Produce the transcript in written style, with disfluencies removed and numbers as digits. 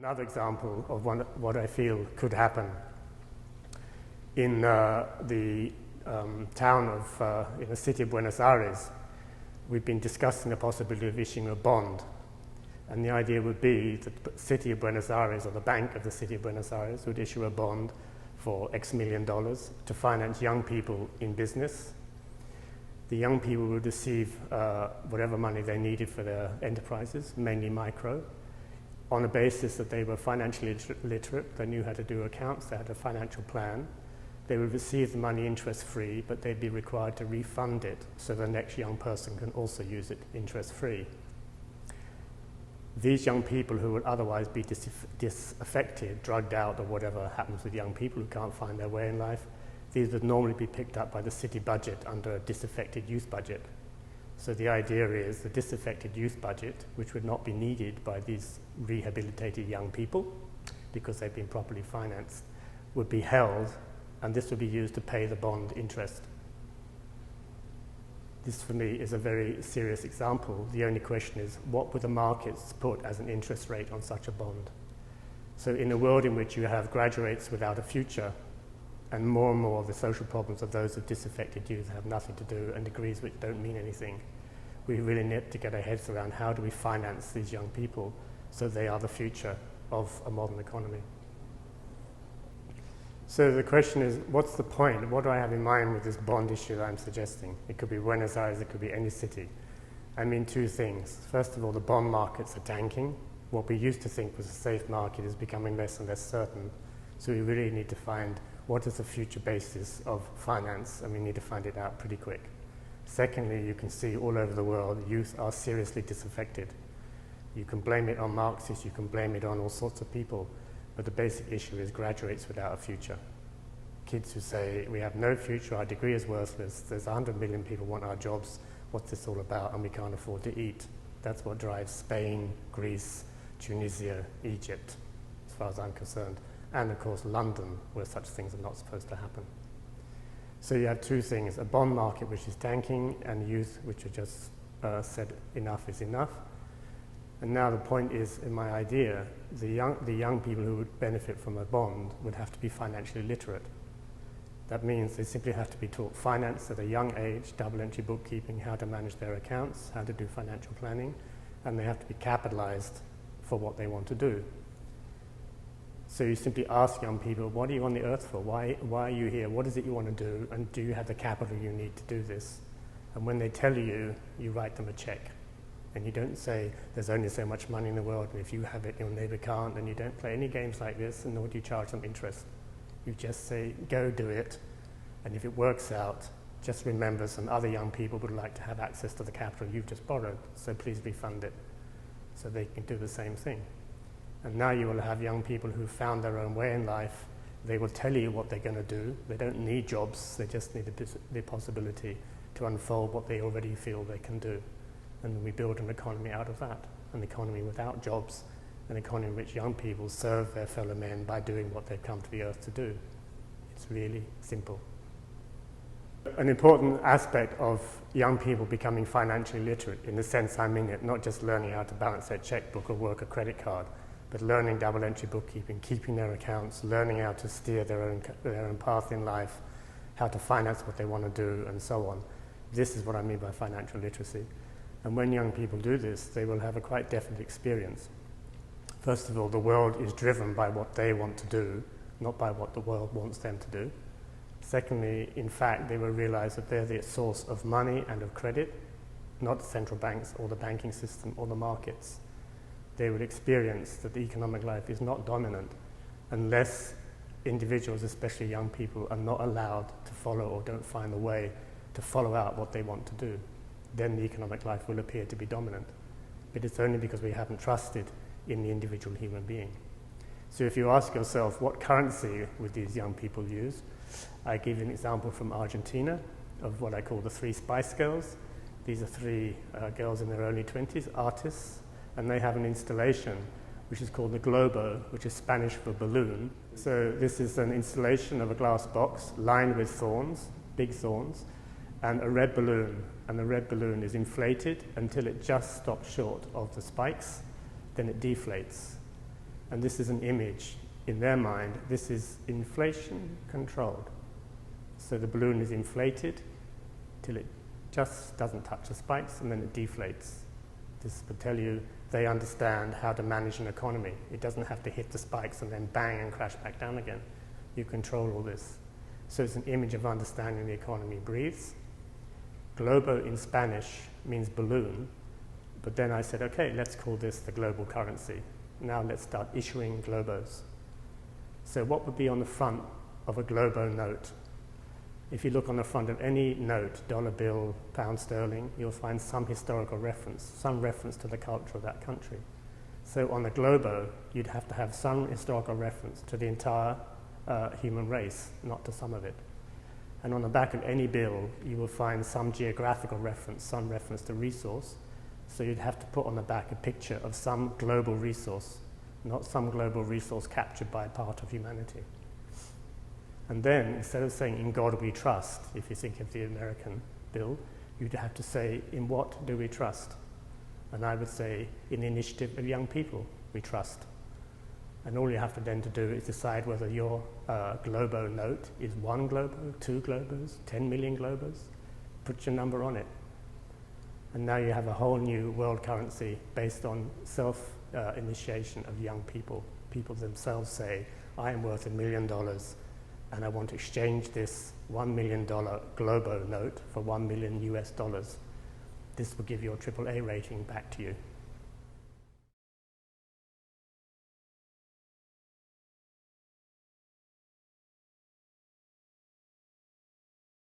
Another example of what I feel could happen in the town of, in the city of Buenos Aires. We've been discussing the possibility of issuing a bond. And the idea would be that the city of Buenos Aires, or the bank of the city of Buenos Aires, would issue a bond for X million dollars to finance young people in business. The young people would receive whatever money they needed for their enterprises, mainly micro, on the basis that they were financially literate, they knew how to do accounts, they had a financial plan. They would receive the money interest-free, but they'd be required to refund it so the next young person can also use it interest-free. These young people who would otherwise be disaffected, drugged out, or whatever happens with young people who can't find their way in life, these would normally be picked up by the city budget under a disaffected youth budget. So the idea is the disaffected youth budget, which would not be needed by these rehabilitated young people because they've been properly financed, would be held, and this would be used to pay the bond interest. This, for me, is a very serious example. The only question is, what would the markets put as an interest rate on such a bond? So in a world in which you have graduates without a future, and more the social problems of those with disaffected youth have nothing to do, and degrees which don't mean anything, we really need to get our heads around how do we finance these young people so they are the future of a modern economy. So the question is, what's the point? What do I have in mind with this bond issue that I'm suggesting? It could be Buenos Aires, it could be any city. I mean two things. First of all, the bond markets are tanking. What we used to think was a safe market is becoming less and less certain. So we really need to find what is the future basis of finance, and we need to find it out pretty quick. Secondly, you can see all over the world, youth are seriously disaffected. You can blame it on Marxists, you can blame it on all sorts of people, but the basic issue is graduates without a future. Kids who say, we have no future, our degree is worthless, there's 100 million people want our jobs, what's this all about, and we can't afford to eat. That's what drives Spain, Greece, Tunisia, Egypt, as far as I'm concerned. And of course London, where such things are not supposed to happen. So you have two things, a bond market which is tanking, and youth which are just said enough is enough. And now the point is, in my idea, the young people who would benefit from a bond would have to be financially literate. That means they simply have to be taught finance at a young age, double entry bookkeeping, how to manage their accounts, how to do financial planning, and they have to be capitalized for what they want to do. So you simply ask young people, what are you on the earth for? Why are you here? What is it you want to do? And do you have the capital you need to do this? And when they tell you, you write them a check. And you don't say, there's only so much money in the world, and if you have it, your neighbor can't, and you don't play any games like this, and nor do you charge them interest. You just say, go do it, and if it works out, just remember some other young people would like to have access to the capital you've just borrowed, so please refund it, so they can do the same thing. And now you will have young people who found their own way in life. They will tell you what they're going to do. They don't need jobs, they just need the possibility to unfold what they already feel they can do. And we build an economy out of that, an economy without jobs, an economy in which young people serve their fellow men by doing what they've come to the earth to do. It's really simple. An important aspect of young people becoming financially literate, in the sense I mean it, not just learning how to balance their checkbook or work a credit card, but learning double entry bookkeeping, keeping their accounts, learning how to steer their own path in life, how to finance what they want to do, and so on. This is what I mean by financial literacy. And when young people do this, they will have a quite definite experience. First of all, the world is driven by what they want to do, not by what the world wants them to do. Secondly, in fact, they will realize that they're the source of money and of credit, not central banks or the banking system or the markets. They will experience that the economic life is not dominant unless individuals, especially young people, are not allowed to follow or don't find a way to follow out what they want to do. Then the economic life will appear to be dominant. But it's only because we haven't trusted in the individual human being. So if you ask yourself, what currency would these young people use? I give you an example from Argentina of what I call the 3 Spice Girls. These are 3 girls in their early 20s, artists, and they have an installation which is called the Globo, which is Spanish for balloon. So this is an installation of a glass box lined with thorns, big thorns, and a red balloon. And the red balloon is inflated until it just stops short of the spikes, then it deflates. And this is an image. In their mind, this is inflation controlled. So the balloon is inflated till it just doesn't touch the spikes, and then it deflates. This will tell you they understand how to manage an economy. It doesn't have to hit the spikes and then bang and crash back down again. You control all this. So it's an image of understanding the economy breathes. Globo in Spanish means balloon, but then I said, okay, let's call this the global currency. Now let's start issuing globos. So what would be on the front of a globo note? If you look on the front of any note, dollar bill, pound sterling, you'll find some historical reference, some reference to the culture of that country. So on the globo, you'd have to have some historical reference to the entire human race, not to some of it. And on the back of any bill, you will find some geographical reference, some reference to resource. So you'd have to put on the back a picture of some global resource, not some global resource captured by a part of humanity. And then, instead of saying, in God we trust, if you think of the American bill, you'd have to say, in what do we trust? And I would say, in the initiative of young people we trust. And all you have to then to do is decide whether your globo note is 1 globo, 2 globos, 10 million globos. Put your number on it. And now you have a whole new world currency based on self-initiation of young people. People themselves say, I am worth $1 million, and I want to exchange this $1 million globo note for $1 million US. This will give your AAA rating back to you.